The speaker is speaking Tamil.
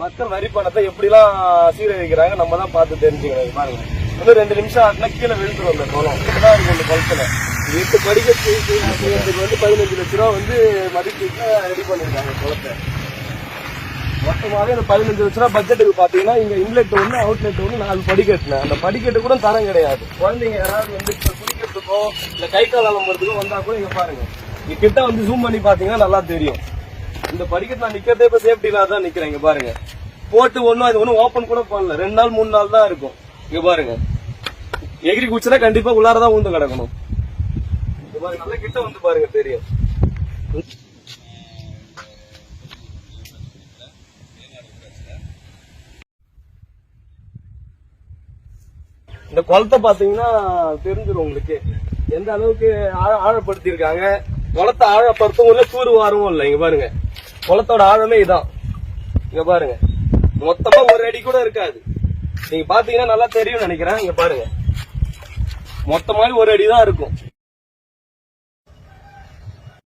மக்கள் வரி பணத்தை எப்படிலாம் சீரழிக்கிறாங்க நம்ம தான் பார்த்து தெரிஞ்சுக்கணும். பாருங்க, இன்னும் 2 நிமிஷம் ஆட்டினா கீழே விழுந்துரும் அந்த குளம். இப்பதான் இருக்கும் அந்த குளத்துல 8 படிக்கட்டுக்கு வந்து 15 லட்ச ரூபா வந்து மதிப்பீட்டு ரெடி பண்ணிருக்காங்க குளத்தை. மொத்தமாவே இந்த 15 லட்ச ரூபா பட்ஜெட்டுக்கு பாத்தீங்கன்னா இங்க இன்லெட் ஒண்ணு அவுட்லெட் ஒண்ணு 4 படிக்கட்டுல அந்த படிக்கட்டு கூட தரம் கிடையாது. குழந்தைங்க யாராவது வந்து குடிக்கிறதுக்கோ இல்ல கை கால் அலம்புறதுக்கோ வந்தா கூட இங்க பாருங்க, இங்க கிட்ட வந்து ஜூம் பண்ணி பாத்தீங்கன்னா நல்லா தெரியும். இந்த படிக்கட்டு நான் நிக்கிறதே இப்ப சேஃப்டி இல்லாத தான் நிக்கிறேன். இங்க பாருங்க, போட்டு ஒண்ணும் அது ஒன்னும் ஓபன் கூட பண்ணல. 2 நாள் 3 நாள் தான் இருக்கும். இங்க பாருங்க, எகிரி குச்சினா கண்டிப்பா உள்ளாரதான் ஊந்து கிடக்கணும். இங்க பாருங்க, நல்லா கிட்ட வந்து பாருங்க தெரியும். இந்த குளத்தை பாத்தீங்கன்னா தெரிஞ்சிடும் உங்களுக்கு எந்த அளவுக்கு ஆழப்படுத்தி இருக்காங்க. குளத்தை ஆழப்படுத்தவும் தூர் வாரவும் இல்லை. இங்க பாருங்க, குளத்தோட ஆழமே இதான். இங்க பாருங்க, மொத்தமா 1 அடி கூட இருக்காது. நீங்க பாத்தீங்கன்னா நல்லா தெரியும் நினைக்கிறேன். இங்க பாருங்க, மொத்தமாவே 1 அடி தான் இருக்கும்.